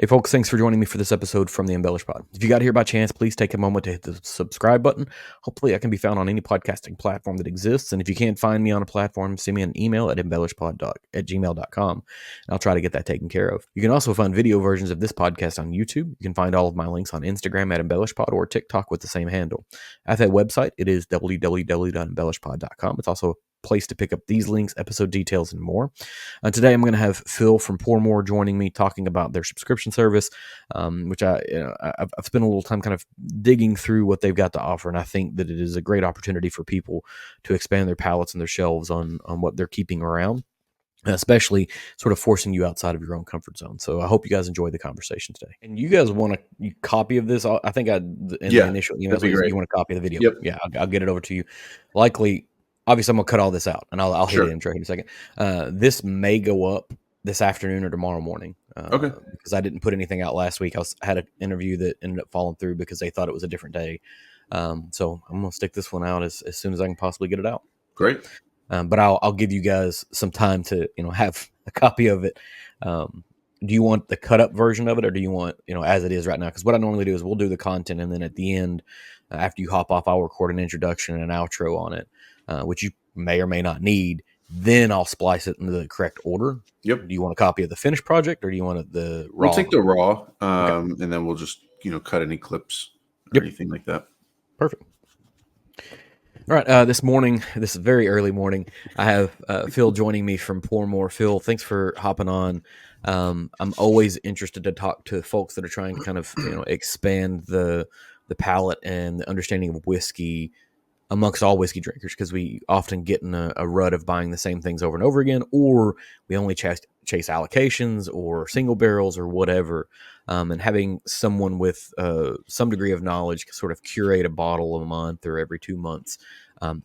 Hey folks, thanks for joining me for this episode from the Embellish Pod. If you got here by chance, please take a moment to hit the subscribe button. Hopefully I can be found on any podcasting platform that exists. And if you can't find me on a platform, send me an email at embellishpod@gmail.com and I'll try to get that taken care of. You can also find video versions of this podcast on YouTube. You can find all of my links on Instagram at embellishpod or TikTok with the same handle. At that website, it is www.embellishpod.com. It's also place to pick up these links, episode details, and more. Today, I'm going to have Phil from Pourmore joining me, talking about their subscription service, which I've spent a little time kind of digging through what they've got to offer, and I think that it is a great opportunity for people to expand their palates and their shelves on what they're keeping around, especially sort of forcing you outside of your own comfort zone. So I hope you guys enjoy the conversation today. And you guys want a copy of this? I think the initial email, you want a copy of the video. Yep. Yeah, I'll get it over to you. Likely, obviously, I'm going to cut all this out, and I'll hit the intro in a second. This may go up this afternoon or tomorrow morning. Okay. Because I didn't put anything out last week. I had an interview that ended up falling through because they thought it was a different day. So I'm going to stick this one out as soon as I can possibly get it out. Great. But I'll give you guys some time to have a copy of it. Do you want the cut up version of it, or do you want as it is right now? Because what I normally do is we'll do the content, and then at the end, after you hop off, I'll record an introduction and an outro on it, which you may or may not need. Then I'll splice it into the correct order. Yep. Do you want a copy of the finished project, or do you want the raw? We'll take the raw, and then we'll just cut any clips or anything like that. Perfect. All right, this morning, this is very early morning, I have Phil joining me from Pourmore. Phil, thanks for hopping on. I'm always interested to talk to folks that are trying to kind of expand the palate and the understanding of whiskey amongst all whiskey drinkers, because we often get in a rut of buying the same things over and over again, or we only chase allocations or single barrels or whatever. And having someone with some degree of knowledge sort of curate a bottle a month or every 2 months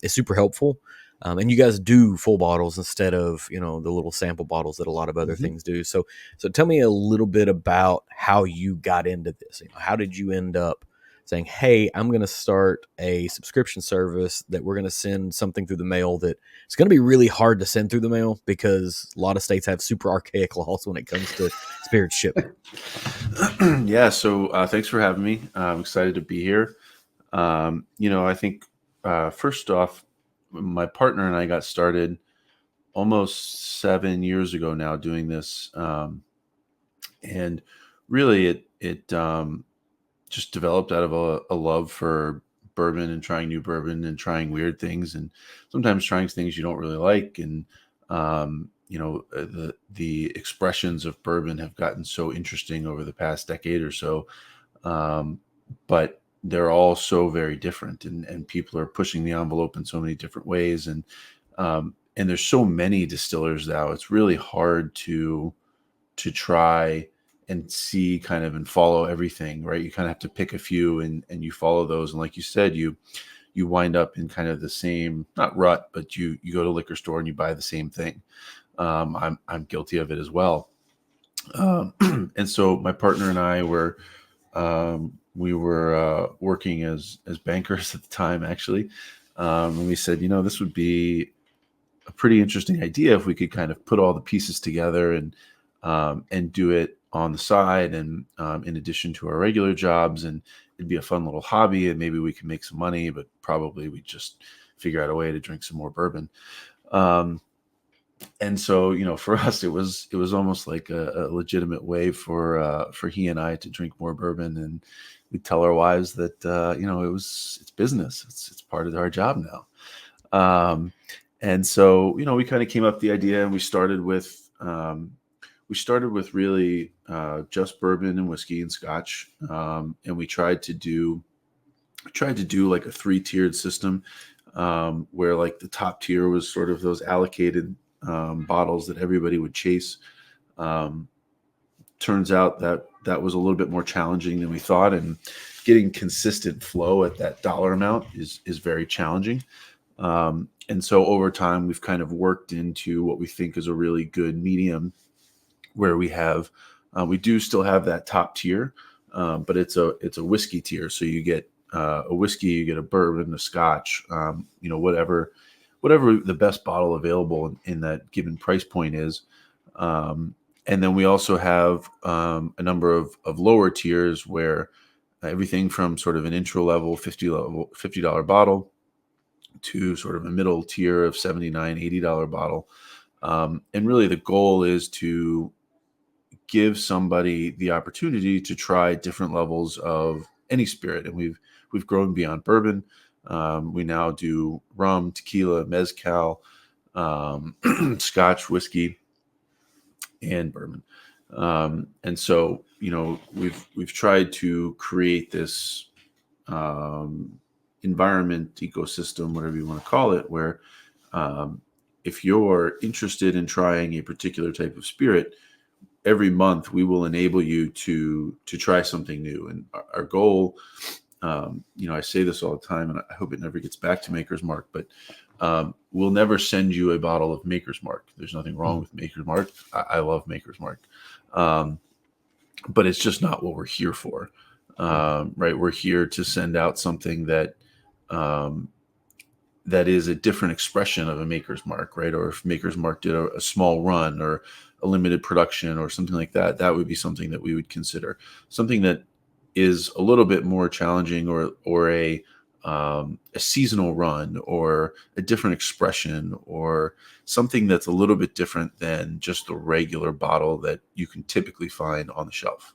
is super helpful. And you guys do full bottles instead of the little sample bottles that a lot of other things do. So tell me a little bit about how you got into this. How did you end up saying, hey, I'm going to start a subscription service that we're going to send something through the mail that it's going to be really hard to send through the mail because a lot of states have super archaic laws when it comes to spirit shipment? Yeah. So thanks for having me. I'm excited to be here. I think first off, my partner and I got started almost 7 years ago now doing this. And really it just developed out of a love for bourbon and trying new bourbon and trying weird things, and sometimes trying things you don't really like. And the expressions of bourbon have gotten so interesting over the past decade or so, but they're all so very different, and people are pushing the envelope in so many different ways, and there's so many distillers now. It's really hard to try and see kind of and follow everything, right? You kind of have to pick a few and you follow those. And like you said, you wind up in kind of the same, not rut, but you go to a liquor store and you buy the same thing. I'm guilty of it as well. And so my partner and I were working as bankers at the time, actually. And we said, this would be a pretty interesting idea if we could kind of put all the pieces together and do it on the side and in addition to our regular jobs, and it'd be a fun little hobby, and maybe we can make some money, but probably we just figure out a way to drink some more bourbon. And so, for us, it was almost like a legitimate way for he and I to drink more bourbon, and we tell our wives that it's business, it's part of our job now. And so we kind of came up with the idea, and we started with really just bourbon and whiskey and scotch, and we tried to do like a 3-tiered system, where like the top tier was sort of those allocated bottles that everybody would chase. Turns out that was a little bit more challenging than we thought, and getting consistent flow at that dollar amount is very challenging. And so over time, we've kind of worked into what we think is a really good medium, where we do still have that top tier, but it's a whiskey tier. So you get a whiskey, you get a bourbon, a scotch, whatever the best bottle available in that given price point is. And then we also have a number of lower tiers where everything from sort of an intro level $50 bottle to sort of a middle tier of $79, $80 bottle. And really the goal is to give somebody the opportunity to try different levels of any spirit. And we've grown beyond bourbon. We now do rum, tequila, mezcal, scotch, whiskey, and bourbon. And so, we've tried to create this environment, ecosystem, whatever you want to call it, where if you're interested in trying a particular type of spirit, every month we will enable you to try something new. And our goal, I say this all the time, and I hope it never gets back to Maker's Mark, but we'll never send you a bottle of Maker's Mark. There's nothing wrong with Maker's Mark. I love Maker's Mark. But it's just not what we're here for. Right. We're here to send out something that is a different expression of a Maker's Mark, right? Or if Maker's Mark did a small run or a limited production or something like that, that would be something that we would consider. Something that is a little bit more challenging, or a seasonal run, or a different expression, or something that's a little bit different than just the regular bottle that you can typically find on the shelf.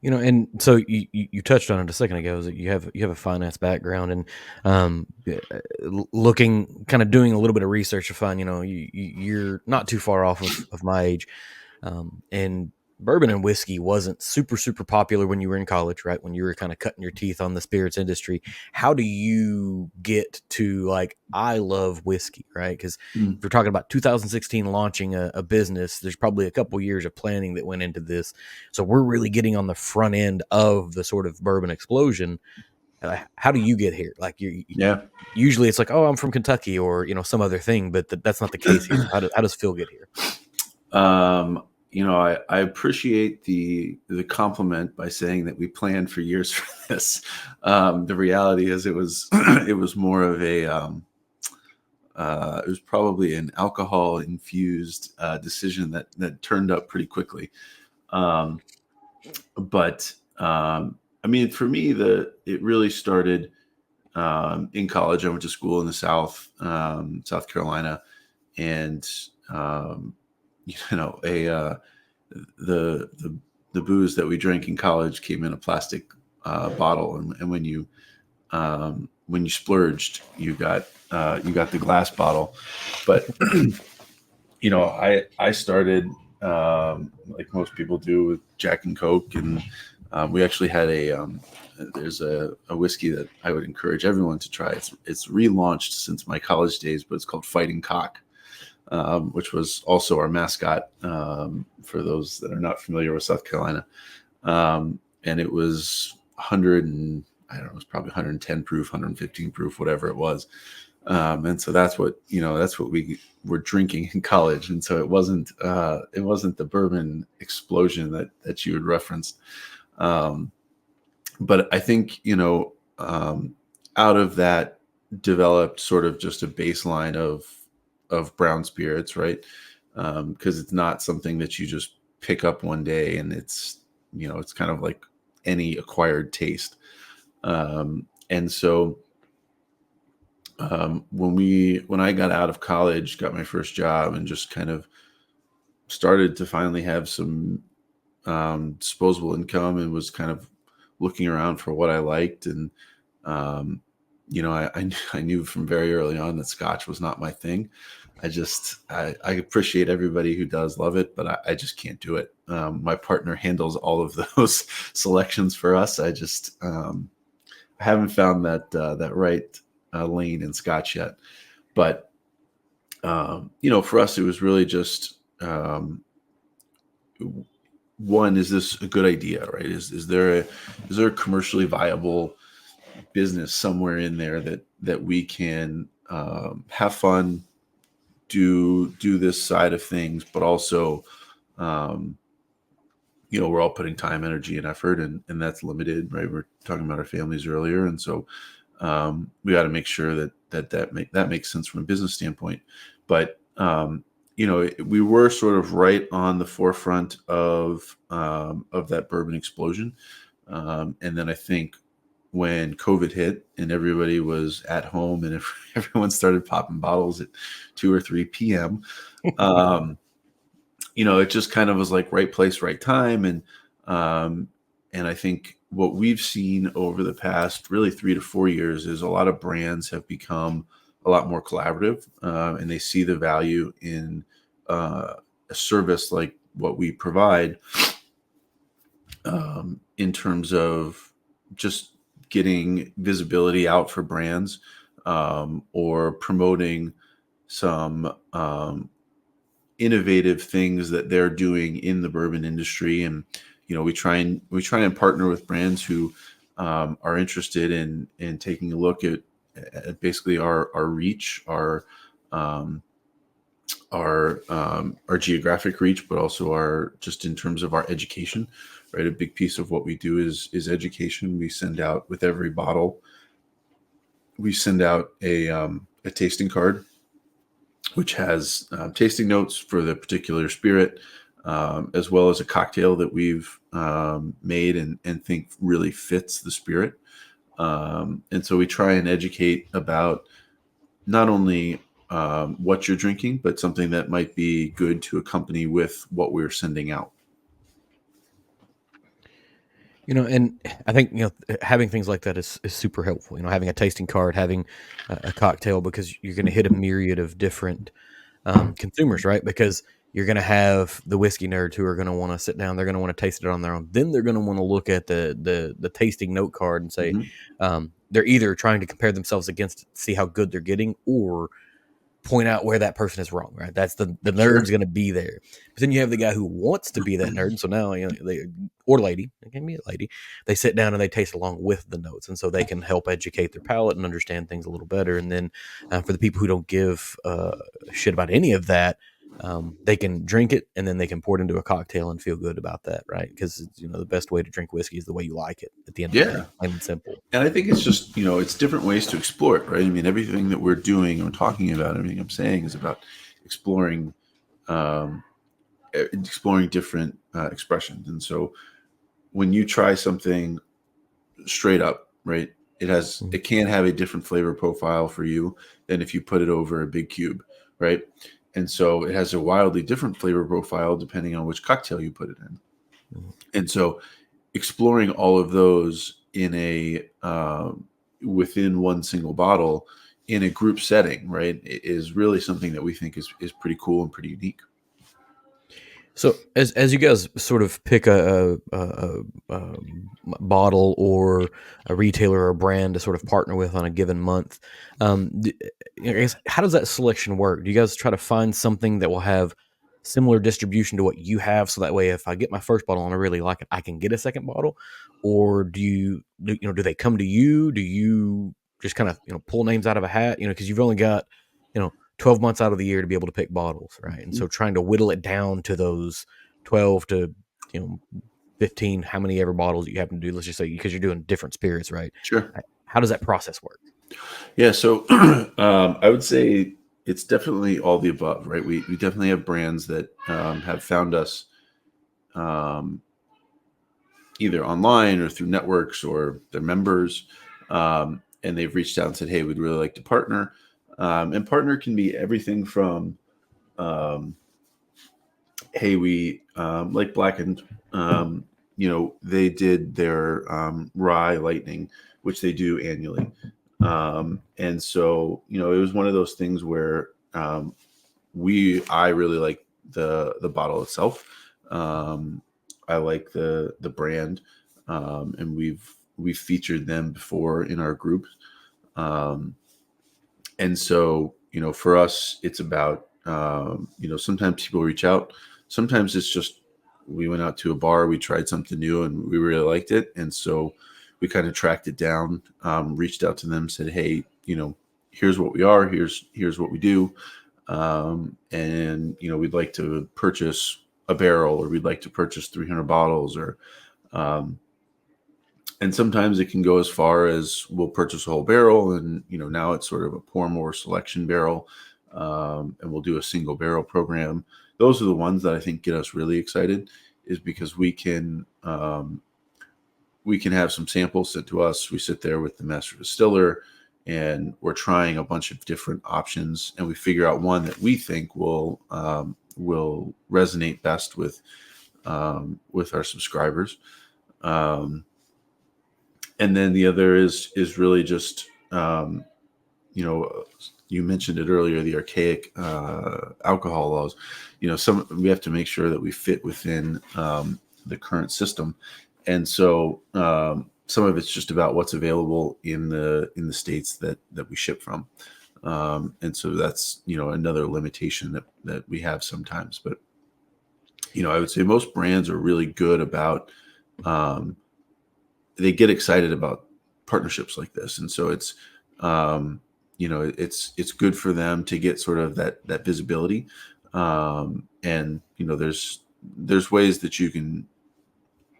And so you touched on it a second ago, is that you have a finance background, and looking, kind of doing a little bit of research to find, you're not too far off of my age, and bourbon and whiskey wasn't super, super popular when you were in college, right? When you were kind of cutting your teeth on the spirits industry. How do you get to, like, I love whiskey, right? Because if you're talking about 2016 launching a business, there's probably a couple years of planning that went into this. So we're really getting on the front end of the sort of bourbon explosion. How do you get here? Like, Yeah. usually it's like, oh, I'm from Kentucky, or some other thing, but that's not the case here. How does Phil get here? I appreciate the compliment by saying that we planned for years for this. The reality is it was it was more of a it was probably an alcohol infused decision that turned up pretty quickly. But I mean, for me, it really started in college. I went to school in the South Carolina, and the the booze that we drank in college came in a plastic bottle, and when you splurged, you got the glass bottle. But I started like most people do, with Jack and Coke, and we actually had there's a whiskey that I would encourage everyone to try. It's relaunched since my college days, but it's called Fighting Cock, which was also our mascot, for those that are not familiar with South Carolina. And it was 100 and I don't know, it was probably 110 proof, 115 proof, whatever it was. And so that's what we were drinking in college. And so it wasn't the bourbon explosion that you had referenced. But I think, out of that developed sort of just a baseline of brown spirits, right? Because it's not something that you just pick up one day, and it's kind of like any acquired taste. And so when I got out of college, got my first job, and just kind of started to finally have some disposable income, and was kind of looking around for what I liked. And I knew from very early on that Scotch was not my thing. I appreciate everybody who does love it, but I just can't do it. My partner handles all of those selections for us. I just haven't found that right lane in Scotch yet. But for us, it was really just one: is this a good idea, right? Is there a commercially viable business somewhere in there that we can have fun, do this side of things, but also we're all putting time, energy, and effort, and that's limited, right? We're talking about our families earlier, and so we got to make sure that makes sense from a business standpoint. But we were sort of right on the forefront of that bourbon explosion. And then I think when COVID hit and everybody was at home and everyone started popping bottles at 2 or 3 p.m., um, it just kind of was like right place, right time. Um, and I think what we've seen over the past really 3 to 4 years is a lot of brands have become a lot more collaborative, and they see the value in a service like what we provide, in terms of just getting visibility out for brands, or promoting some innovative things that they're doing in the bourbon industry. And we try and partner with brands who are interested in taking a look at basically our reach, um, our geographic reach, but also our just in terms of our education. Right, a big piece of what we do is education. We send out with every bottle, we send out a tasting card which has tasting notes for the particular spirit, as well as a cocktail that we've made and think really fits the spirit. And so we try and educate about not only what you're drinking, but something that might be good to accompany with what we're sending out. And I think having things like that is super helpful. Having a tasting card, having a cocktail, because you're going to hit a myriad of different consumers, right? Because you're going to have the whiskey nerds who are going to want to sit down. They're going to want to taste it on their own. Then they're going to want to look at the tasting note card and say, Mhm. they're either trying to compare themselves against it, see how good they're getting, or point out where that person is wrong, right? That's the Sure. nerd's going to be there. But then you have the guy who wants to be that nerd. So now, they, or lady, it can be a lady, they sit down and they taste along with the notes. And so they can help educate their palate and understand things a little better. And then for the people who don't give a shit about any of that, they can drink it and then they can pour it into a cocktail and feel good about that, right? Because the best way to drink whiskey is the way you like it at the end of the day, Yeah. plain and simple. And I think it's just, it's different ways to explore it, right? I mean, everything that we're doing and talking about, everything I'm saying is about exploring, um, exploring different expressions. And so when you try something straight up, right, Mhm. it can have a different flavor profile for you than if you put it over a big cube, right? And so it has a wildly different flavor profile depending on which cocktail you put it in. Mhm. And so exploring all of those in a within one single bottle in a group setting, right, is really something that we think is pretty cool and pretty unique. So as you guys sort of pick a bottle or a retailer or a brand to sort of partner with on a given month, I guess, how does that selection work? Do you guys try to find something that will have similar distribution to what you have, so that way if I get my first bottle and I really like it, I can get a second bottle? Or do they come to you? Do you just kind of pull names out of a hat? Because you've only got 12 months out of the year to be able to pick bottles, right? And Mhm. so trying to whittle it down to those 12 to, 15, how many ever bottles you happen to do, let's just say, because you're doing different spirits, right? Sure. How does that process work? Yeah. So I would say it's definitely all the above, right? We definitely have brands that have found us, um, either online or through networks or their members. And they've reached out and said, hey, we'd really like to partner. And partner can be everything from, um, hey, we like Blackened, they did their Rye Lightning, which they do annually. And so, it was one of those things where I really like the bottle itself. Um, I like the brand, and we've featured them before in our groups. Um, and so, for us, it's about, sometimes people reach out. Sometimes it's just we went out to a bar, we tried something new, and we really liked it, and so we kind of tracked it down, reached out to them, said, hey, here's what we are, here's what we do, and we'd like to purchase a barrel, or we'd like to purchase 300 bottles, or um, and sometimes it can go as far as we'll purchase a whole barrel, and now it's sort of a Pourmore selection barrel, and we'll do a single barrel program. Those are the ones that I think get us really excited, is because we can have some samples sent to us. We sit there with the master distiller and we're trying a bunch of different options, and we figure out one that we think will resonate best with our subscribers. Um, and then the other is really just you know, you mentioned it earlier, the archaic alcohol laws. Some we have to make sure that we fit within the current system, and so some of it's just about what's available in the states that we ship from, and so that's another limitation that we have sometimes. But I would say most brands are really good about they get excited about partnerships like this, and so um, it's good for them to get sort of that visibility, and there's ways that you can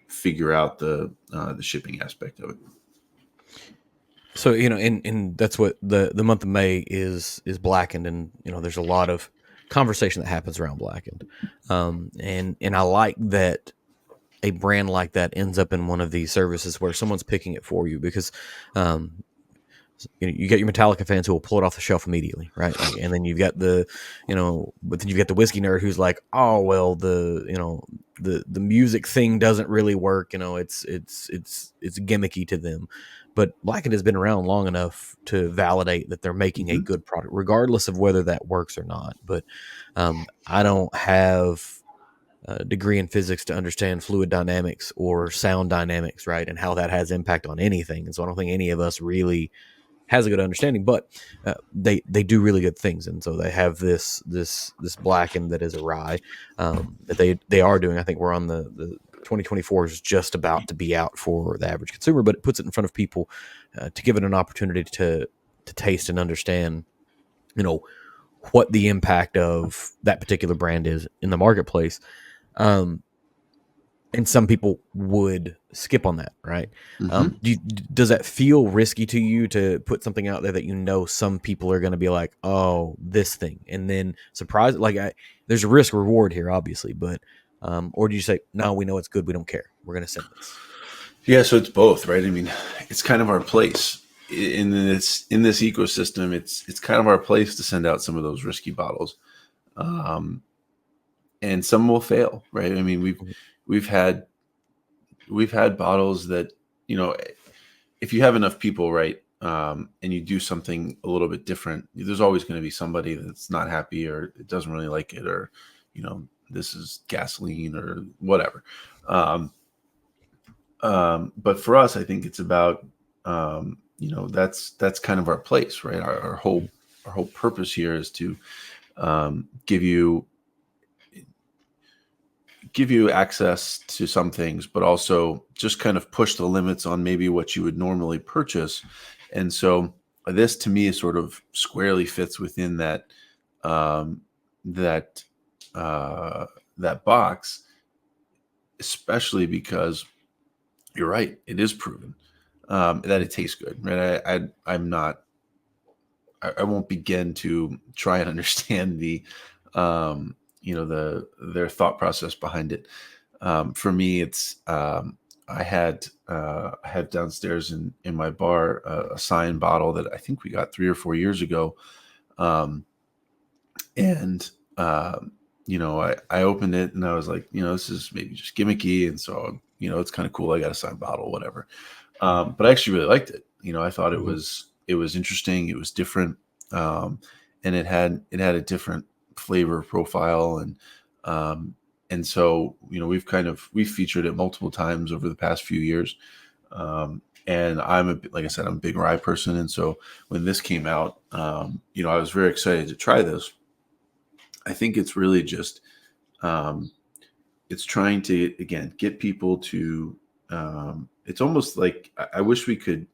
figure out the shipping aspect of it. So and that's what the month of May is blackened, and there's a lot of conversation that happens around blackened, and I like that a brand like that ends up in one of these services where someone's picking it for you, because um, you get your Metallica fans who will pull it off the shelf immediately, right? Like, and then you've got but then you've got the whiskey nerd who's like, oh well, the music thing doesn't really work. It's gimmicky to them. But Blackened has been around long enough to validate that they're making a Mm-hmm. good product, regardless of whether that works or not. But I don't have a degree in physics to understand fluid dynamics or sound dynamics, right? And how that has impact on anything. And so I don't think any of us really has a good understanding, but they do really good things, and so they have this Blackened that is a rye that they are doing. I think we're on the 2024 is just about to be out for the average consumer, but it puts it in front of people to give it an opportunity to taste and understand, you know, what the impact of that particular brand is in the marketplace. Um, and some people would skip on that, right? Mm-hmm. Does that feel risky to you to put something out there that some people are going to be like, oh, this thing, and then surprise? There's a risk reward here, obviously, but or do you say, no, we know it's good, we don't care, we're going to send this? Yeah, so it's both, right? I mean, it's kind of our place in this ecosystem. It's kind of our place to send out some of those risky bottles, um, and some will fail, right? I mean, we've had we've had bottles that if you have enough people, right, and you do something a little bit different, there's always going to be somebody that's not happy or it doesn't really like it, or this is gasoline or whatever. Um, but for us, I think it's about that's kind of our place, right? Our whole purpose here is to give you access to some things, but also just kind of push the limits on maybe what you would normally purchase. And so this to me sort of squarely fits within um, that that box, especially because you're right, it is proven that it tastes good. Right? I'm not. I won't begin to try and understand their thought process behind it. For me, it's I have downstairs in my bar a signed bottle that I think we got 3 or 4 years ago, um, and I opened it and I was like, this is maybe just gimmicky, and so it's kind of cool. I got a signed bottle, whatever. But I actually really liked it. I thought Mm-hmm. it was interesting. It was different, and it had a different flavor profile, and so we've featured it multiple times over the past few years. And like I said, I'm a big rye person, and so when this came out, I was very excited to try this. I think it's really just um, it's trying to again get people to it's almost like I wish we could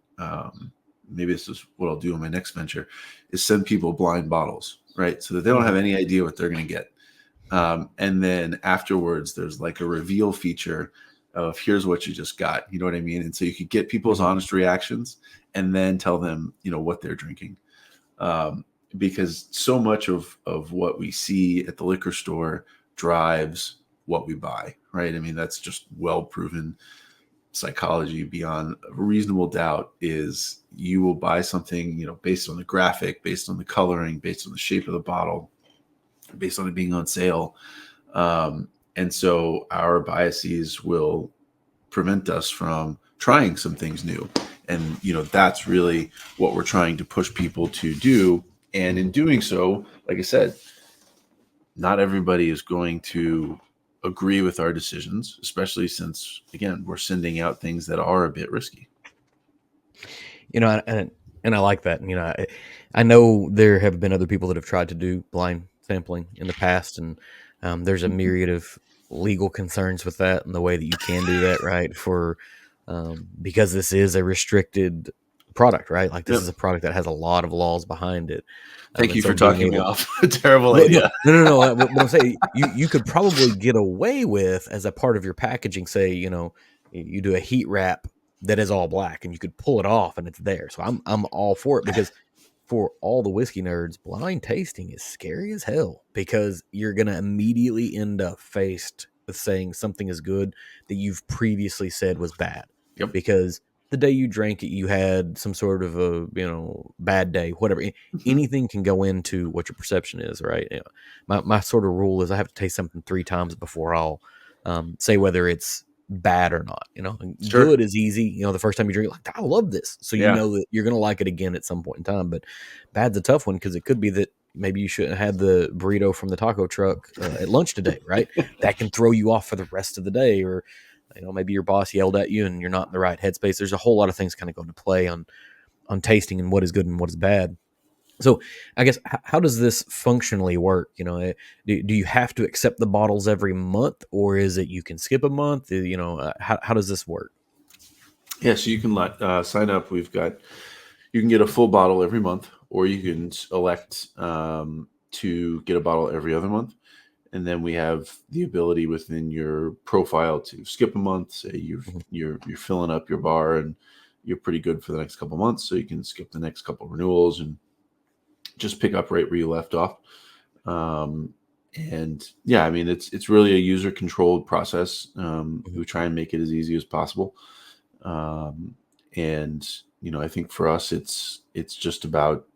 maybe this is what I'll do in my next venture, is send people blind bottles, right, so that they don't have any idea what they're going to get, and then afterwards there's like a reveal feature of here's what you just got, you know what I mean, and so you could get people's Mm-hmm. honest reactions and then tell them what they're drinking, um, because so much of what we see at the liquor store drives what we buy, right? I mean, that's just well proven psychology beyond a reasonable doubt. Is you will buy something, based on the graphic, based on the coloring, based on the shape of the bottle, based on it being on sale. And so our biases will prevent us from trying some things new. And, that's really what we're trying to push people to do. And in doing so, like I said, not everybody is going to agree with our decisions, especially since, again, we're sending out things that are a bit risky. And I like that. I know there have been other people that have tried to do blind sampling in the past, and there's a myriad of legal concerns with that and the way that you can do that, right? Because this is a restricted product, right? Like this Yep. is a product that has a lot of laws behind it. Thank And you so for being talking me able, off. A terrible no, no, idea. no. What I'm saying, you could probably get away with as a part of your packaging, say, you do a heat wrap that is all black, and you could pull it off, and it's there. So I'm all for it, because for all the whiskey nerds, blind tasting is scary as hell, because you're gonna immediately end up faced with saying something is good that you've previously said was bad, Yep. because the day you drank it, you had some sort of a bad day, whatever. Mhm. Anything can go into what your perception is, right? My sort of rule is I have to taste something 3 times before I'll say whether it's bad or not. Sure. Good is easy. The first time you drink it, like, I love this, so you Yeah. know that you're gonna like it again at some point in time. But bad's a tough one, because it could be that maybe you shouldn't have had the burrito from the taco truck at lunch today, right? That can throw you off for the rest of the day, or maybe your boss yelled at you and you're not in the right headspace. There's a whole lot of things kind of go into play on tasting and what is good and what is bad. So I guess, how does this functionally work? Do you have to accept the bottles every month, or is it you can skip a month? How does this work? Yeah. So you can sign up. You can get a full bottle every month, or you can elect to get a bottle every other month. And then we have the ability within your profile to skip a month. Say Mhm. you're filling up your bar and you're pretty good for the next couple months, so you can skip the next couple renewals and just pick up right where you left off. Um, and yeah, I mean, it's really a user controlled process. Mhm. We try and make it as easy as possible. Um, and I think for us, it's just about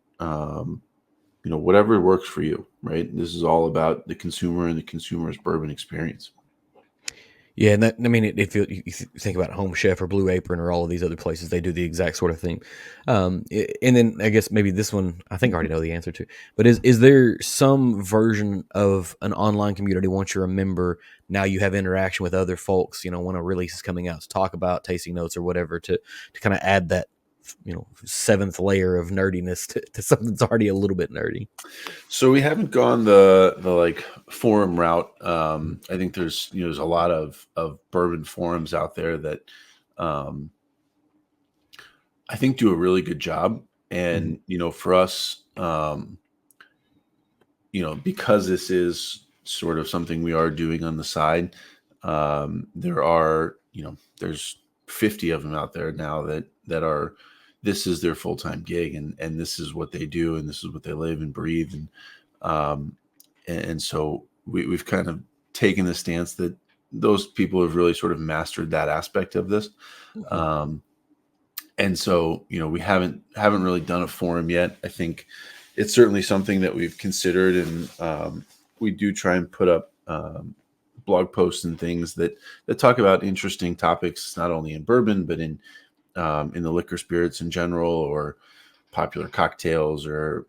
whatever works for you, right? This is all about the consumer and the consumer's bourbon experience. Yeah, and if you think about Home Chef or Blue Apron or all of these other places, they do the exact sort of thing. And then I guess maybe this one, I think I already know the answer to, but is there some version of an online community, once you're a member, now you have interaction with other folks, when a release is coming out, to talk about tasting notes or whatever, to kind of add that, seventh layer of nerdiness to something that's already a little bit nerdy? So we haven't gone the like forum route. Mhm. I think there's a lot of bourbon forums out there that um, I think do a really good job. Mhm. And for us, because this is sort of something we are doing on the side, there's 50 of them out there now that are, this is their full-time gig, and this is what they do, and this is what they live and breathe. Um, and so we've kind of taken the stance that those people have really sort of mastered that aspect of this. Mhm. Um, and so we haven't really done a forum yet. I think it's certainly something that we've considered, and we do try and put up blog posts and things that talk about interesting topics, not only in bourbon but in the liquor spirits in general, or popular cocktails, or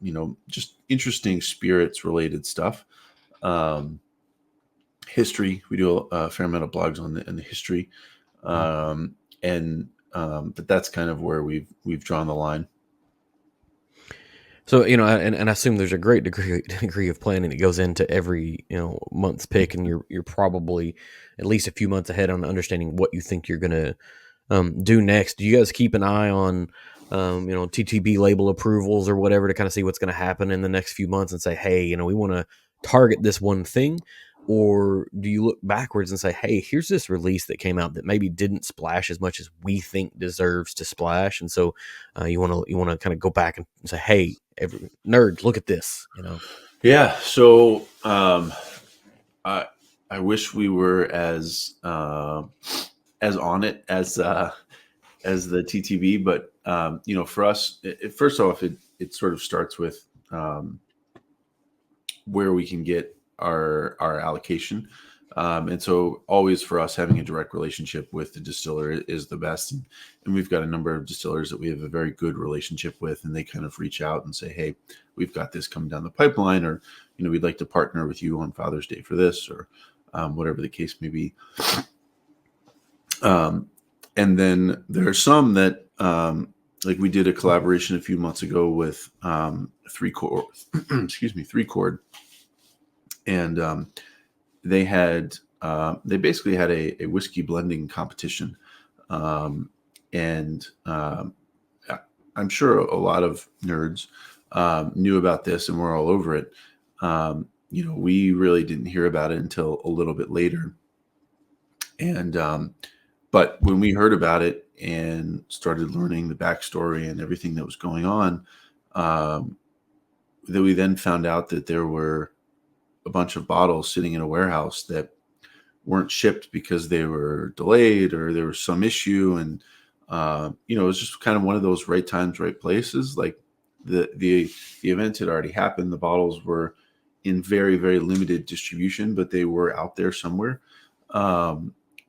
just interesting spirits related stuff. um, History, we do a fair amount of blogs on the history. Mhm. And But that's kind of where we've drawn the line. So, and I assume there's a great degree of planning that goes into every month's pick, and you're probably at least a few months ahead on understanding what you think you're gonna do next. Do you guys keep an eye on TTB label approvals or whatever, to kind of see what's going to happen in the next few months, and say, hey, we want to target this one thing, or do you look backwards and say, hey, here's this release that came out that maybe didn't splash as much as we think deserves to splash, and so you want to kind of go back and say, hey, every nerd, look at this, Yeah. So I I wish we were as on it as the TTV, but for us, first off, it sort of starts with where we can get our allocation. And so always for us, having a direct relationship with the distiller is the best. And we've got a number of distillers that we have a very good relationship with, and they kind of reach out and say, hey, we've got this coming down the pipeline, or, we'd like to partner with you on Father's Day for this, or whatever the case may be. And then there are some that, like we did a collaboration a few months ago with Three Chord, Three Chord, and they basically had a whiskey blending competition, and I'm sure a lot of nerds knew about this and were all over it. We really didn't hear about it until a little bit later, and but when we heard about it and started learning the backstory and everything that was going on, that we then found out that there were a bunch of bottles sitting in a warehouse that weren't shipped because they were delayed or there was some issue. And, it was just kind of one of those right times, right places. Like the event had already happened. The bottles were in very, very limited distribution, but they were out there somewhere.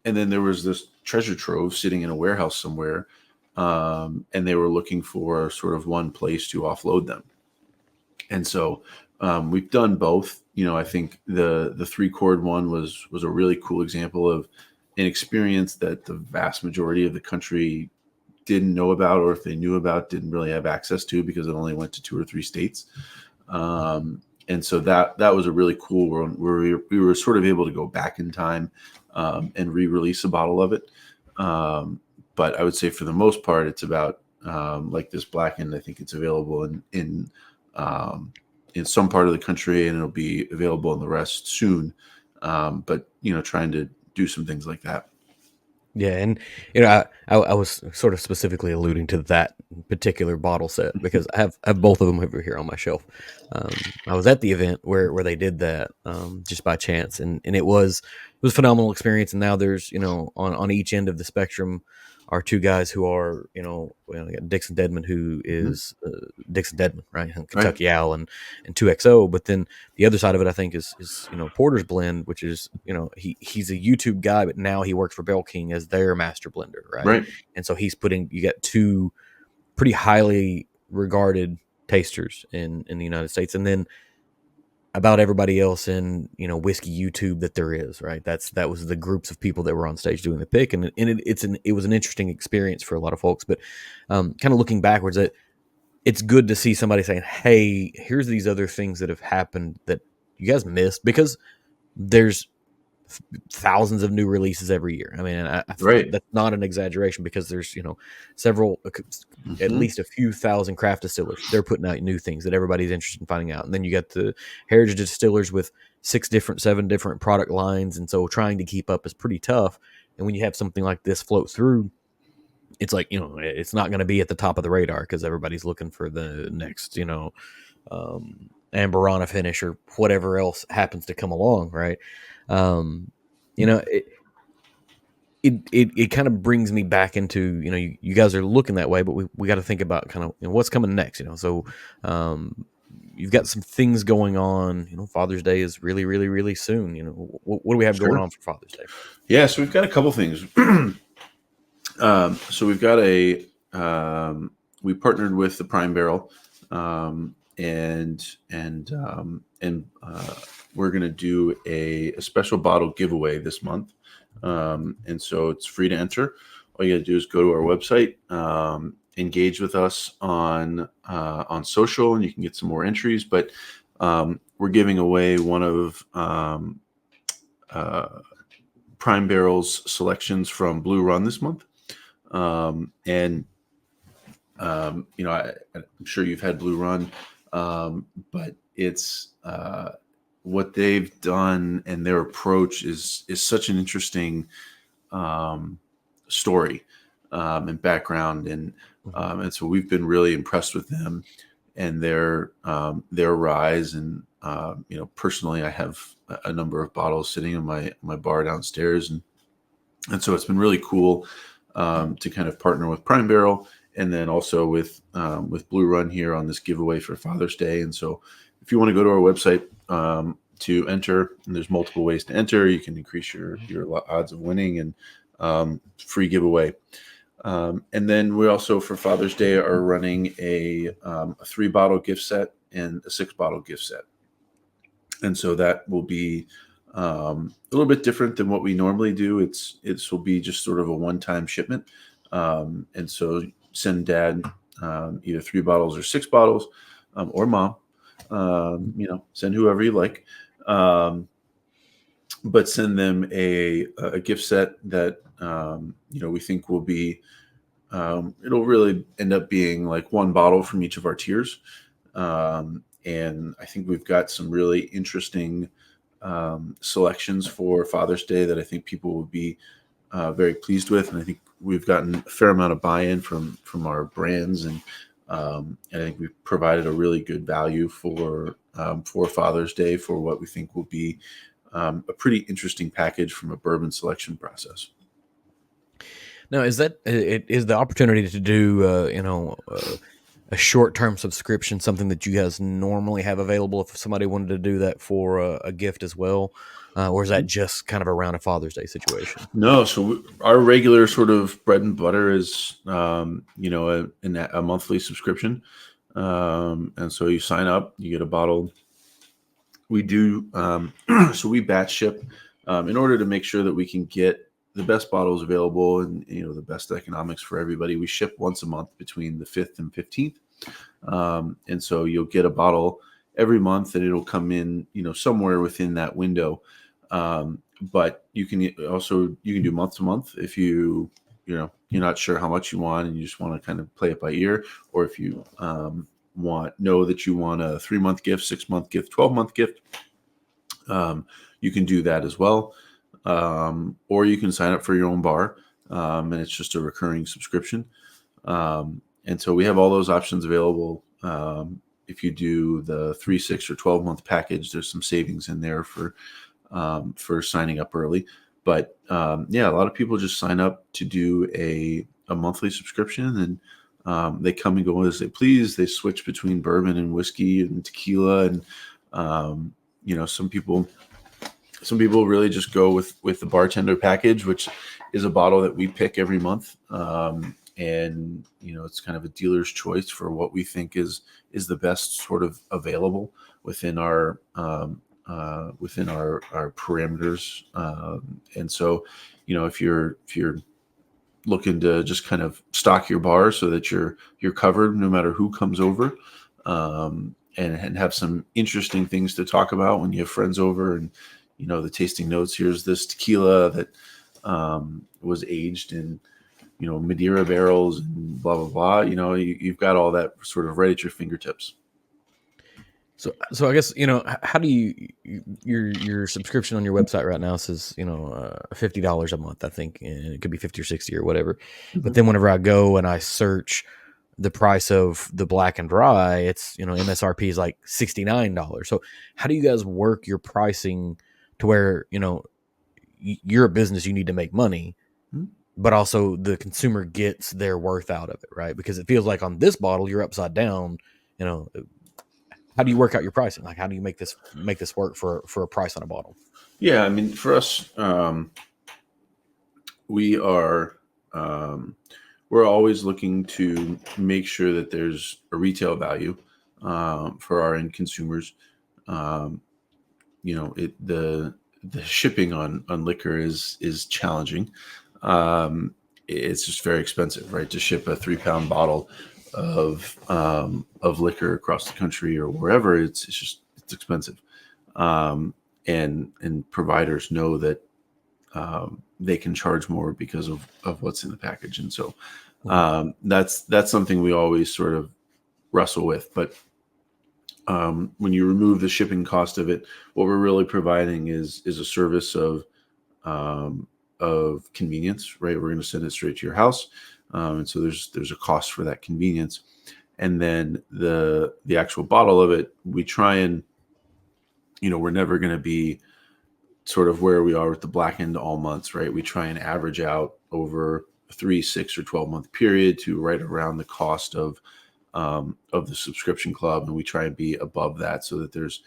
And then there was this treasure trove sitting in a warehouse somewhere. And they were looking for sort of one place to offload them. And so we've done both. I think the Three Chord one was a really cool example of an experience that the vast majority of the country didn't know about, or if they knew about, didn't really have access to because it only went to 2 or 3 states. And so that was a really cool one where we were sort of able to go back in time and re-release a bottle of it. But I would say for the most part, it's about like this Blackened. I think it's available in some part of the country, and it'll be available in the rest soon. But trying to do some things like that. Yeah, and I was sort of specifically alluding to that particular bottle set because I have both of them over here on my shelf. I was at the event where they did that just by chance, and it was a phenomenal experience. And now there's on each end of the spectrum are two guys who are we got Dixon Deadman, who is Dixon Deadman, right, and Kentucky Owl, and 2XO. But then the other side of it, I think, is Porter's Blend, which is he's a YouTube guy, but now he works for Bell King as their master blender, right? And so you got two pretty highly regarded tasters in the United States, and then about everybody else in whiskey YouTube that there is, right? That was the groups of people that were on stage doing the pick, and it was an interesting experience for a lot of folks. But kind of looking backwards, it's good to see somebody saying, hey, here's these other things that have happened that you guys missed, because there's thousands of new releases every year. I mean, that's not an exaggeration, because there's several, at least a few thousand craft distillers. They're putting out new things that everybody's interested in finding out. And then you got the heritage distillers with 7 different product lines, and so trying to keep up is pretty tough. And when you have something like this float through, it's like it's not going to be at the top of the radar because everybody's looking for the next Amberana finish or whatever else happens to come along, right? It kind of brings me back into you guys are looking that way, but we got to think about kind of what's coming next. So you've got some things going on. Father's Day is really, really, really soon. What do we have going on for Father's Day? Yeah, so we've got a couple things. So we've got we partnered with the Prime Barrel, and we're going to do a special bottle giveaway this month. And so it's free to enter. All you got to do is go to our website, engage with us on social, and you can get some more entries. But we're giving away one of Prime Barrel's selections from Blue Run this month. I'm sure you've had Blue Run, but it's what they've done and their approach is such an interesting story and background, and so we've been really impressed with them and their rise. And personally, I have a number of bottles sitting in my bar downstairs, and so it's been really cool to kind of partner with Prime Barrel, and then also with Blue Run here on this giveaway for Father's Day. And so if you want to go to our website to enter, and there's multiple ways to enter, you can increase your odds of winning, and free giveaway. And then we also, for Father's Day, are running a 3-bottle gift set and a 6-bottle gift set. And so that will be a little bit different than what we normally do. It will be just sort of a one-time shipment. And so send dad either 3 bottles or 6 bottles, or mom, send whoever you like. But send them a gift set that, we think will be, it'll really end up being like 1 bottle from each of our tiers. And I think we've got some really interesting selections for Father's Day that I think people will be very pleased with. And I think we've gotten a fair amount of buy-in from our brands. And I think we've provided a really good value for Father's Day for what we think will be a pretty interesting package from a bourbon selection process. Now, is the opportunity to do a short-term subscription something that you guys normally have available if somebody wanted to do that for a gift as well, or is that just kind of around a Father's Day situation? No, so our regular sort of bread and butter is a monthly subscription, and so you sign up, you get a bottle. We do so we batch ship in order to make sure that we can get the best bottles available and the best economics for everybody. We ship once a month between the 5th and 15th, and so you'll get a bottle every month, and it'll come in somewhere within that window. But you can do month to month if you're not sure how much you want and you just want to kind of play it by ear, or if you know that you want a 3-month gift, 6-month gift, 12-month gift, you can do that as well. Or you can sign up for your own bar, and it's just a recurring subscription. And so we have all those options available. If you do the 3, 6, or 12-month package, there's some savings in there for signing up early. But a lot of people just sign up to do a monthly subscription, and they come and go as they please. They switch between bourbon and whiskey and tequila, and some people really just go with the bartender package, which is a bottle that we pick every month. And it's kind of a dealer's choice for what we think is the best sort of available within our parameters. And so, if you're looking to just kind of stock your bar so that you're covered no matter who comes over, and have some interesting things to talk about when you have friends over, and the tasting notes. Here's this tequila that was aged in Madeira barrels and blah blah blah. You've got all that sort of right at your fingertips. So I guess how do your subscription on your website right now says $50 a month, I think, and it could be 50 or 60 or whatever. Mm-hmm. But then whenever I go and I search the price of the black and rye, it's MSRP is like $69. So how do you guys work your pricing to where you're a business, you need to make money, mm-hmm. but also the consumer gets their worth out of it, right? Because it feels like on this bottle you're upside down. How do you work out your pricing? Like, how do you make this work for a price on a bottle? Yeah, I mean, for us, we are we're always looking to make sure that there's a retail value for our end consumers. The shipping on liquor is challenging. It's just very expensive, right? To ship a 3-pound bottle of liquor across the country or wherever, it's expensive. And providers know that they can charge more because of what's in the package. And so that's something we always sort of wrestle with. But when you remove the shipping cost of it, what we're really providing is a service of convenience, right? We're going to send it straight to your house, and so there's a cost for that convenience, and then the actual bottle of it, we try and, we're never going to be sort of where we are with the blackened all months, right? We try and average out over a 3, 6, or 12 month period to right around the cost of the subscription club, and we try and be above that so that there's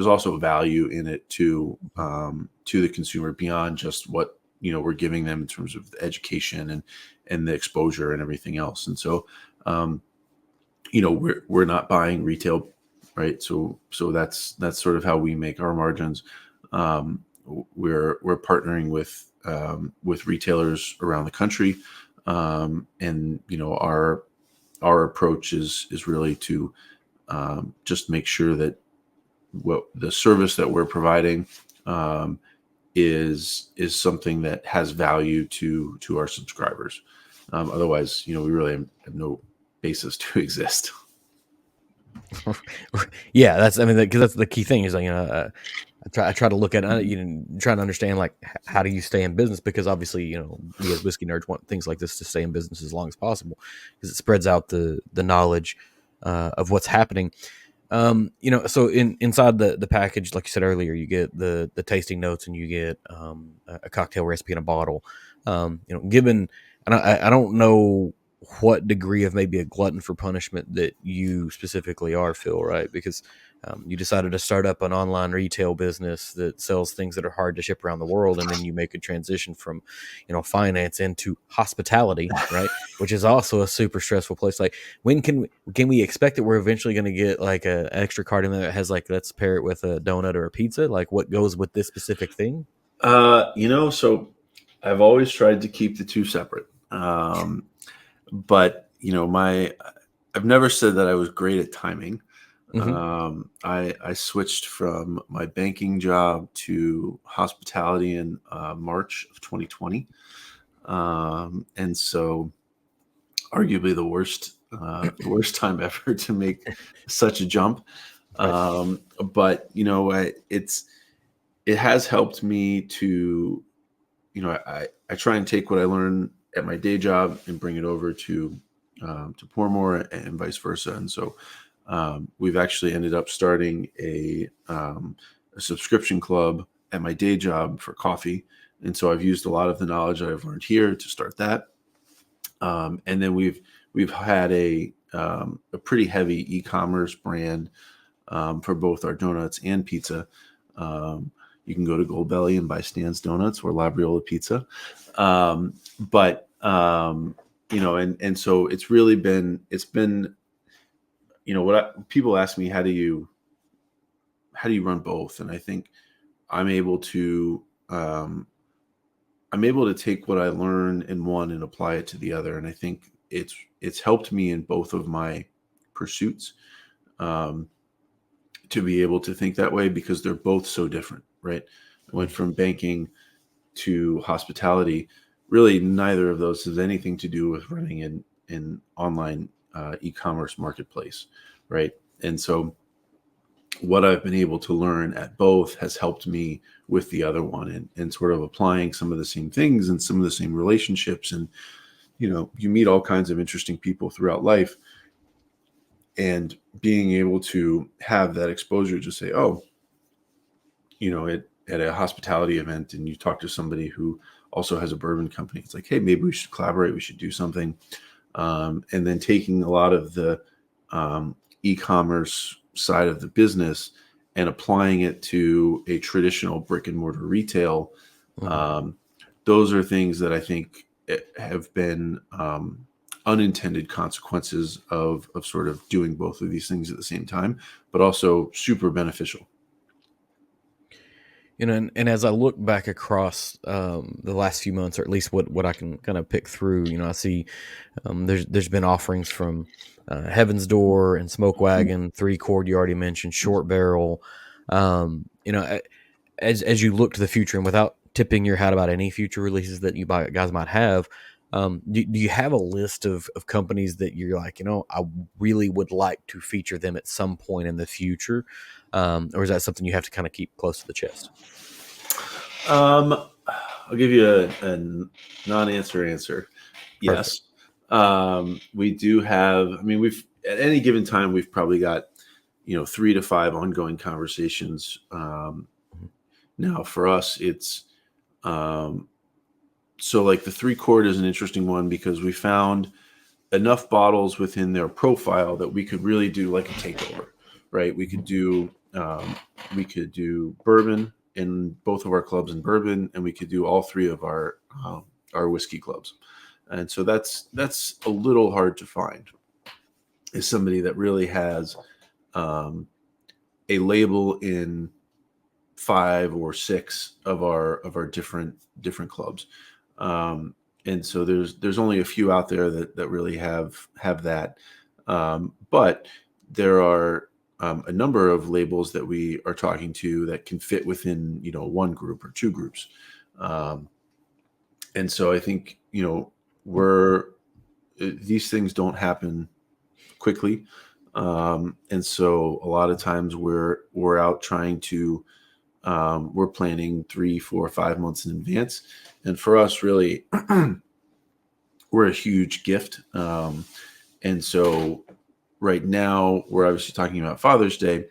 also value in it to the consumer beyond just what we're giving them in terms of the education and the exposure and everything else. And so we're not buying retail, right? So that's sort of how we make our margins. We're partnering with retailers around the country, and our approach is really to just make sure that what the service that we're providing is something that has value to our subscribers. Otherwise, we really have no basis to exist. Yeah, because that's the key thing is, I try to look at, trying to understand, like, how do you stay in business? Because obviously, we as whiskey nerds want things like this to stay in business as long as possible, because it spreads out the knowledge of what's happening. So inside the package, like you said earlier, you get the tasting notes, and you get a cocktail recipe in a bottle. Given, and I don't know what degree of maybe a glutton for punishment that you specifically are, Phil, right? Because you decided to start up an online retail business that sells things that are hard to ship around the world, and then you make a transition from, finance into hospitality, right? Which is also a super stressful place. Like, when can we expect that we're eventually going to get like a extra card in there that has, like, let's pair it with a donut or a pizza? Like, what goes with this specific thing? So I've always tried to keep the two separate. But I've never said that I was great at timing. Mm-hmm. I switched from my banking job to hospitality in March of 2020, and so arguably the worst time ever to make such a jump. Right. But it has helped me to, I try and take what I learn at my day job and bring it over to Pourmore and vice versa. And so we've actually ended up starting a subscription club at my day job for coffee. And so I've used a lot of the knowledge that I've learned here to start that. And then we've had a pretty heavy e-commerce brand for both our donuts and pizza. You can go to Goldbelly and buy Stan's Donuts or Labriola Pizza. And so it's been, people ask me, how do you run both? And I think I'm able to take what I learn in one and apply it to the other. And I think it's helped me in both of my pursuits, to be able to think that way, because they're both so different, right? I went from banking to hospitality. Really, neither of those has anything to do with running an online e-commerce marketplace, right? And so what I've been able to learn at both has helped me with the other one, and sort of applying some of the same things and some of the same relationships. And, you meet all kinds of interesting people throughout life, and being able to have that exposure to say, oh, at a hospitality event, and you talk to somebody who also has a bourbon company, it's like, hey, maybe we should collaborate. We should do something. And then taking a lot of the e-commerce side of the business and applying it to a traditional brick and mortar retail. Mm-hmm. Those are things that I think have been unintended consequences of sort of doing both of these things at the same time, but also super beneficial. And as I look back across the last few months, or at least what I can kind of pick through, I see there's been offerings from Heaven's Door and Smoke Wagon, Three Chord, you already mentioned, Short Barrel. As you look to the future, and without tipping your hat about any future releases that you guys might have, Do you have a list of companies that you're like, I really would like to feature them at some point in the future? Or is that something you have to kind of keep close to the chest? Um, I'll give you a non-answer answer. Perfect. Yes. We do have, I mean, we've at any given time, we've probably got, 3 to 5 ongoing conversations. Mhm. Now for us, it's, um, so like the 3 quart is an interesting one because we found enough bottles within their profile that we could really do like a takeover, right? We could do bourbon in both of our clubs in bourbon, and we could do all 3 of our whiskey clubs. And so that's a little hard to find. Is somebody that really has um, a label in 5 or 6 of our different clubs. Um, and so there's only a few out there that really have that. But there are a number of labels that we are talking to that can fit within one group or 2 groups. Um, and so I think we're these things don't happen quickly. And so a lot of times we're out trying to we're planning 3, 4, 5 months in advance. And for us, really, we're a huge gift. And so right now, we're obviously talking about Father's Day,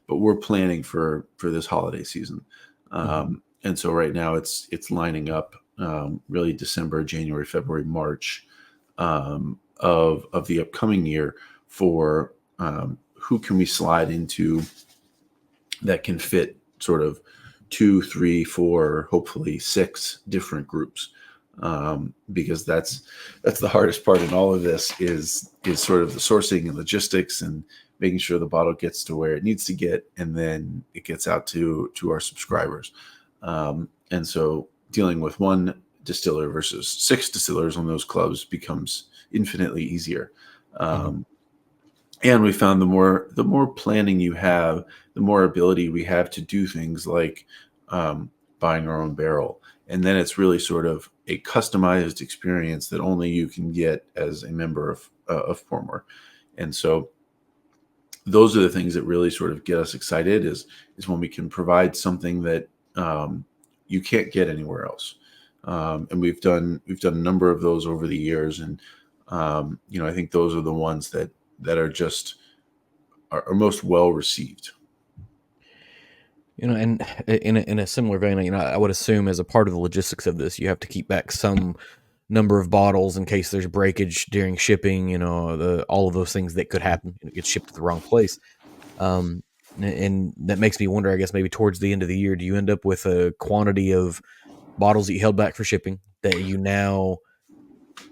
but we're planning for this holiday season. Mhm. And so right now, it's lining up really December, January, February, March of the upcoming year for who can we slide into that can fit sort of 2, 3, 4, hopefully 6 different groups. Because that's the hardest part in all of this is sort of the sourcing and logistics and making sure the bottle gets to where it needs to get, and then it gets out to our subscribers. And so dealing with one distiller versus 6 distillers on those clubs becomes infinitely easier. Mhm. Um, and we found the more planning you have, the more ability we have to do things like um, buying our own barrel, and then it's really sort of a customized experience that only you can get as a member of Pourmore. And so those are the things that really sort of get us excited is when we can provide something that you can't get anywhere else. And we've done a number of those over the years, and I think those are the ones that are just are most well received. And in a similar vein, I would assume as a part of the logistics of this, you have to keep back some number of bottles in case there's breakage during shipping. All of those things that could happen. It gets shipped to the wrong place. Um, and that makes me wonder. I guess maybe towards the end of the year, do you end up with a quantity of bottles that you held back for shipping that you now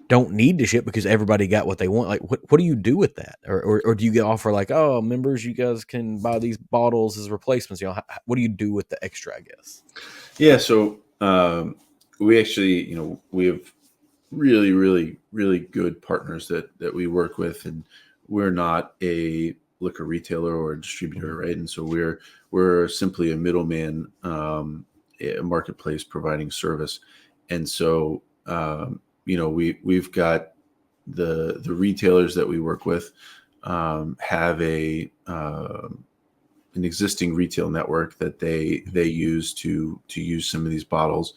don't need to ship because everybody got what they want? Like, what do you do with that? Or do you get offer like, oh, members, you guys can buy these bottles as replacements? What do you do with the extra? I guess. Yeah, so we actually, we have really, really, really good partners that we work with, and we're not a liquor retailer or a distributor, Mhm. right? And so we're simply a middleman, a marketplace providing service. And so we've got the retailers that we work with have an existing retail network that they use to use some of these bottles.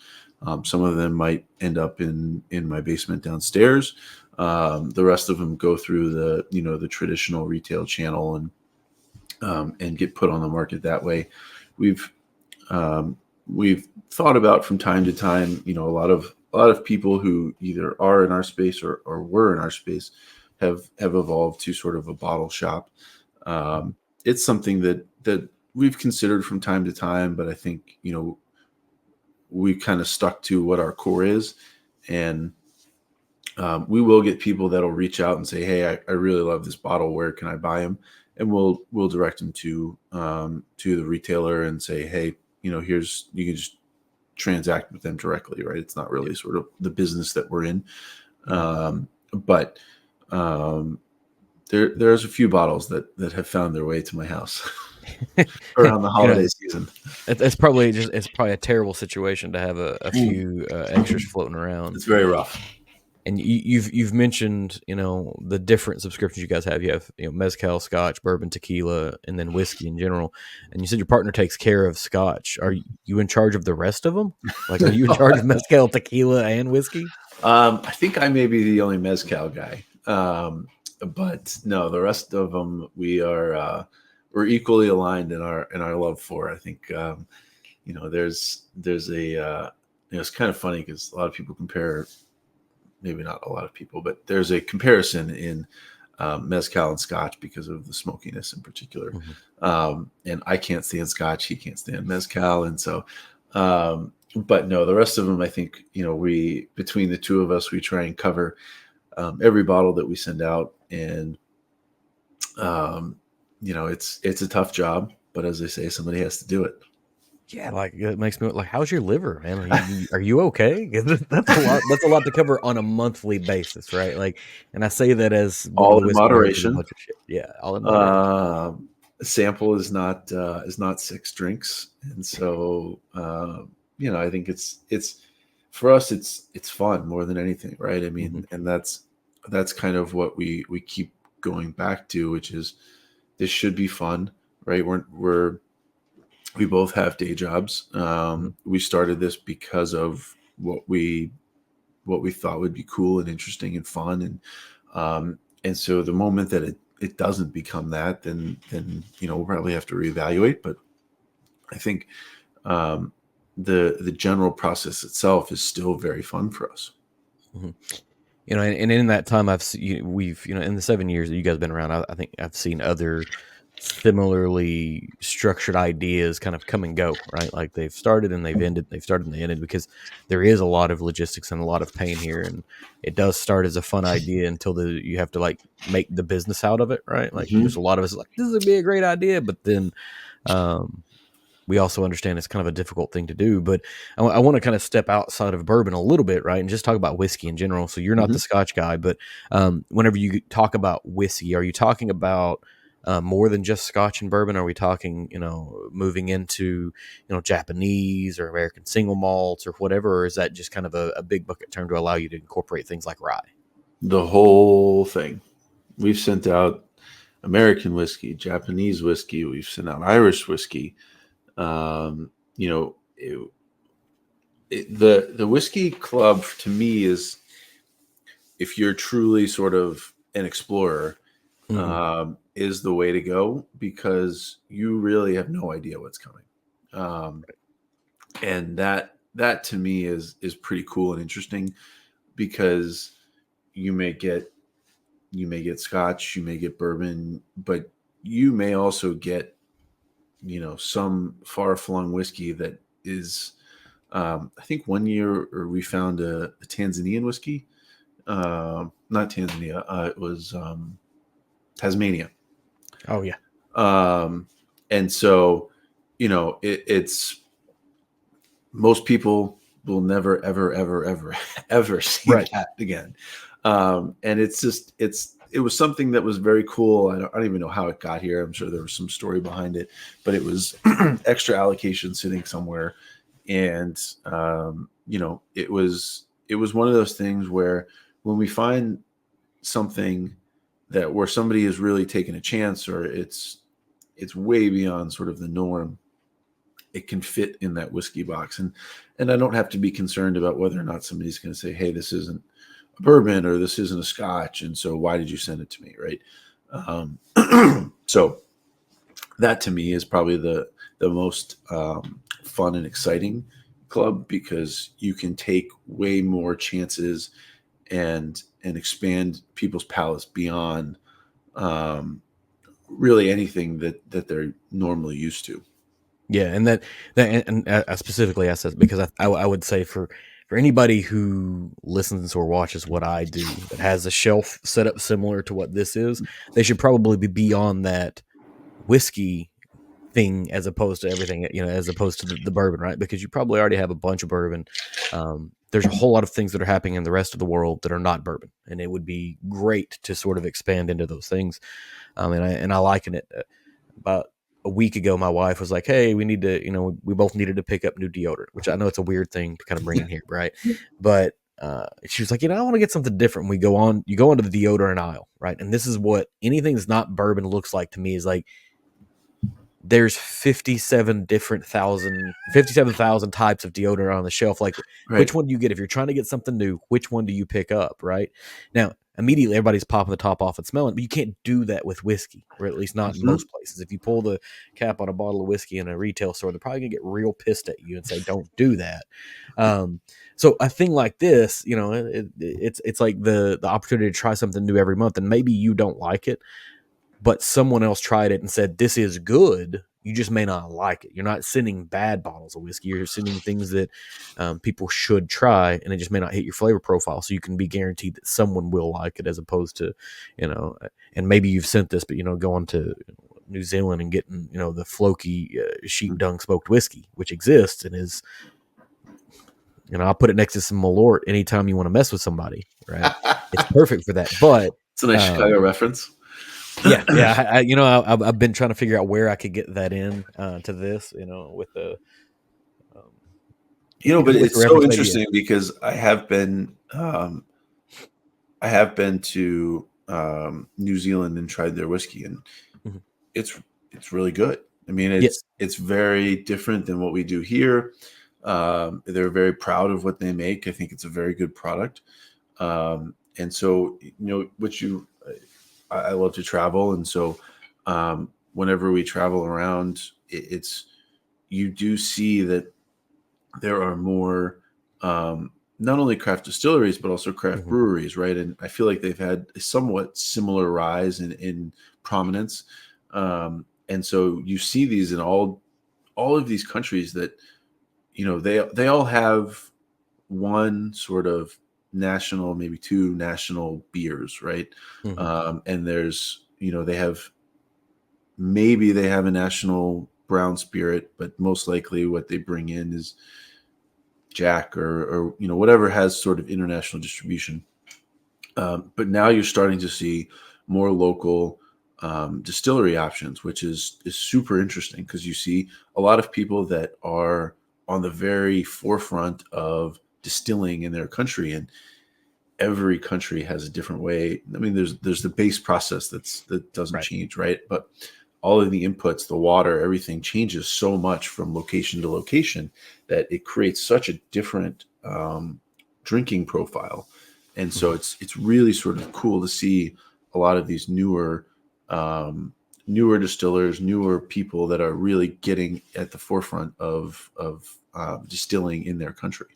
Some of them might end up in my basement downstairs. The rest of them go through the traditional retail channel and get put on the market that way. We've we've thought about from time to time, a lot of people who either are in our space or were in our space have evolved to sort of a bottle shop. It's something that we've considered from time to time, but I think we kind of stuck to what our core is, and we will get people that'll reach out and say, "Hey, I really love this bottle. Where can I buy them?" And we'll direct them to the retailer and say, "Hey, here's you can just transact with them directly, right? It's not Yeah. really sort of the business that we're in." Mhm. But um, there's a few bottles that have found their way to my house around the you know, holiday season. it's probably a terrible situation to have a Ooh, few extras floating around. it's very rough. And you've mentioned, the different subscriptions you guys have. You have, mezcal, Scotch, bourbon, tequila, and then whiskey in general. And you said your partner takes care of Scotch. Are you in charge of the rest of them? Like, are you in charge of mezcal, tequila, and whiskey? I think I may be the only mezcal guy, but no, the rest of them we're equally aligned in our love for. I think there's a it's kind of funny because a lot of people compare, maybe not a lot of people, but there's a comparison in mezcal and Scotch because of the smokiness in particular. Mhm. And I can't stand Scotch, he can't stand mezcal, and so. But no, the rest of them, I think, we between the two of us, we try and cover every bottle that we send out, and um, it's a tough job, but as I say, somebody has to do it. Yeah, like it makes me like, how's your liver, man? Are you okay? 'Cause that's a lot. That's a lot to cover on a monthly basis, right? Like, and I say that as one of All the in whiskey nerds with a moderation. bunch of shit. Yeah, all in moderation. Uh, Sample is not six drinks, and so I think it's for us it's fun more than anything, right? I Mhm. mean, and that's kind of what we keep going back to, which is this should be fun, right? We both have day jobs. Mhm. We started this because of what we thought would be cool and interesting and fun, and so the moment that it doesn't become that, then we'll probably have to reevaluate. But I think um, the general process itself is still very fun for us. Mhm. And in that time, we've, in the 7 years that you guys been around, I think I've seen other similarly structured ideas kind of come and go, right? Like they've started and they've ended, they've started and they ended because there is a lot of logistics and a lot of pain here. And it does start as a fun idea until you have to like make the business out of it, right? Like there's a Hmm. lot of us like, this would be a great idea, but then, um, we also understand it's kind of a difficult thing to do. But I want to kind of step outside of bourbon a little bit, right, and just talk about whiskey in general. So you're not the Hmm. Scotch guy, but whenever you talk about whiskey, are you talking about more than just Scotch and bourbon? Are we talking, moving into, Japanese or American single malts or whatever, or is that just kind of a big bucket term to allow you to incorporate things like rye? The whole thing. We've sent out American whiskey, Japanese whiskey. We've sent out Irish whiskey. Um, you know, the whiskey club to me is, if you're truly sort of an explorer, Hmm. is the way to go, because you really have no idea what's coming, um, and that to me is pretty cool and interesting, because you may get Scotch, you may get bourbon, but you may also get some far flung whiskey that is. I think one year or we found a Tanzanian whiskey, not Tanzania. It was Tasmania. Oh yeah, Um, and so, it's most people will never, ever, ever, ever, ever see right. that again. And it was something that was very cool. I don't even know how it got here. I'm sure there was some story behind it, but it was extra allocation sitting somewhere. And, it was one of those things where when we find something that where somebody is really taking a chance, or it's way beyond sort of the norm, it can fit in that whiskey box, and I don't have to be concerned about whether or not somebody's going to say, hey, this isn't a bourbon or this isn't a Scotch, and so why did you send it to me, right? So that to me is probably the most fun and exciting club, because you can take way more chances and expand people's palates beyond um, really anything that they're normally used to. Yeah, and and I specifically asked that because I would say for anybody who listens or watches what I do that has a shelf set up similar to what this is, they should probably be beyond that whiskey thing as opposed to everything, as opposed to the bourbon, right? Because you probably already have a bunch of bourbon. There's a whole lot of things that are happening in the rest of the world that are not bourbon, and it would be great to sort of expand into those things. And I liken it. About a week ago, my wife was like, "Hey, we need to, we both needed to pick up new deodorant," which I know it's a weird thing to kind of bring in here, right? But she was like, I want to get something different. You go into the deodorant aisle, right? And this is what anything that's not bourbon looks like to me, is like, there's 57,000 types of deodorant on the shelf. Like, which Right. one do you get? If you're trying to get something new, which one do you pick up? Right now, immediately everybody's popping the top off and smelling, but you can't do that with whiskey, or at least not in Mhm. most places. If you pull the cap on a bottle of whiskey in a retail store, they're probably gonna get real pissed at you and say, don't do that. So a thing like this, it's like the opportunity to try something new every month, and maybe you don't like it, but someone else tried it and said, this is good. You just may not like it. You're not sending bad bottles of whiskey. You're sending things that people should try, and it just may not hit your flavor profile. So you can be guaranteed that someone will like it, as opposed to, and maybe you've sent this, but, going to New Zealand and getting, the Floki sheep dung smoked whiskey, which exists and is, I'll put it next to some Malort anytime you want to mess with somebody, right? It's perfect for that. But, It's a nice Chicago um, reference. yeah. I've been trying to figure out where I could get that in to this, with the, um, But with the it's so reference idea. interesting because I have been to New Zealand and tried their whiskey, and Mhm. it's it's really good. I mean, Yeah. it's very different than what we do here. They're very proud of what they make. I think it's a very good product. And so, I love to travel, and so whenever we travel around, it's you do see that there are more not only craft distilleries but also craft Mhm. breweries, right? And I feel like they've had a somewhat similar rise in prominence. And so you see these in all of these countries that they all have one sort of national, maybe two national beers, right? Mhm. And there's they have maybe they have a national brown spirit, but most likely what they bring in is Jack or whatever has sort of international distribution. But now you're starting to see more local distillery options, which is super interesting because you see a lot of people that are on the very forefront of distilling in their country, and every country has a different way. I mean, there's the base process that doesn't Right. change, right? But all of the inputs, the water, everything changes so much from location to location that it creates such a different drinking profile. And so Mhm. it's really sort of cool to see a lot of these newer distillers, newer people that are really getting at the forefront of distilling in their country.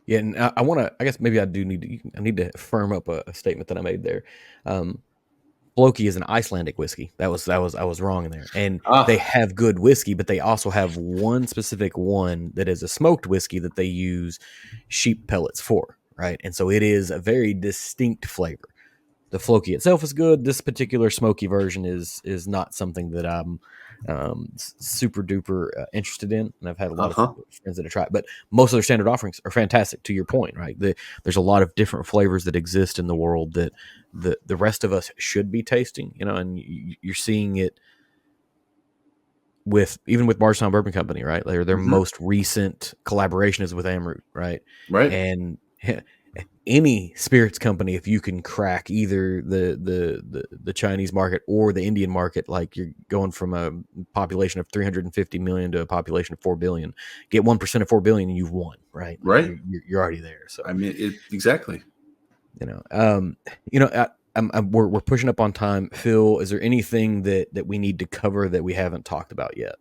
Yeah, and I want to. I guess maybe I need to firm up a statement that I made there. Um, Floki is an Icelandic whiskey. I was wrong in there. And they Ah, have good whiskey, but they also have one specific one that is a smoked whiskey that they use sheep pellets for, right? And so it is a very distinct flavor. The Floki itself is good. This particular smoky version is not something that I'm super duper interested in, and I've had a lot of uh-huh. friends that have tried. But most of their standard offerings are fantastic. To your point, right? There's a lot of different flavors that exist in the world that the rest of us should be tasting. And you're seeing it with even with Bardstown Bourbon Company, right? Their Hmm. most recent collaboration is with Amroot, right? Right. And any spirits company, if you can crack either the Chinese market or the Indian market, like you're going from a population of 350 million to a population of 4 billion, get 1% of 4 billion and you've won, right? Like Right. you're already there. So, I mean, exactly. you know, um, we're pushing up on time. Phil, is there anything that we need to cover that we haven't talked about yet?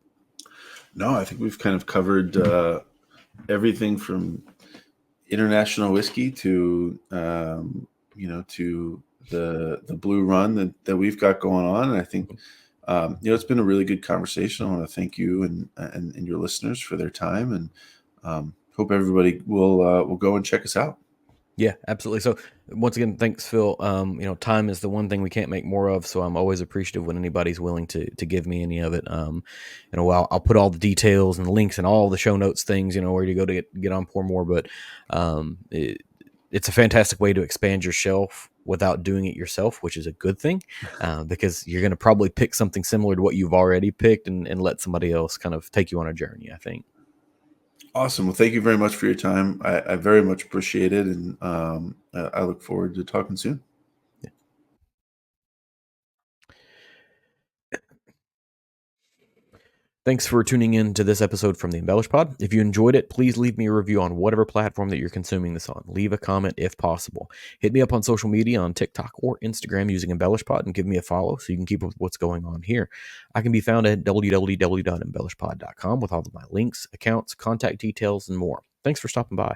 No, I think we've kind of covered everything from international whiskey to to the blue run that we've got going on. And I think it's been a really good conversation. I want to thank you and your listeners for their time, and hope everybody will go and check us out. Yeah, absolutely. So once again, thanks, Phil. Time is the one thing we can't make more of, so I'm always appreciative when anybody's willing to give me any of it. I'll put all the details and the links and all the show notes things, where you go to get on Pourmore. But it's a fantastic way to expand your shelf without doing it yourself, which is a good thing, because you're going to probably pick something similar to what you've already picked and let somebody else kind of take you on a journey, I think. Awesome. Well, thank you very much for your time. I very much appreciate it, and I look forward to talking soon. Thanks for tuning in to this episode from the Embellish Pod. If you enjoyed it, please leave me a review on whatever platform that you're consuming this on. Leave a comment if possible. Hit me up on social media on TikTok or Instagram using Embellish Pod and give me a follow so you can keep up with what's going on here. I can be found at www.embellishpod.com with all of my links, accounts, contact details, and more. Thanks for stopping by.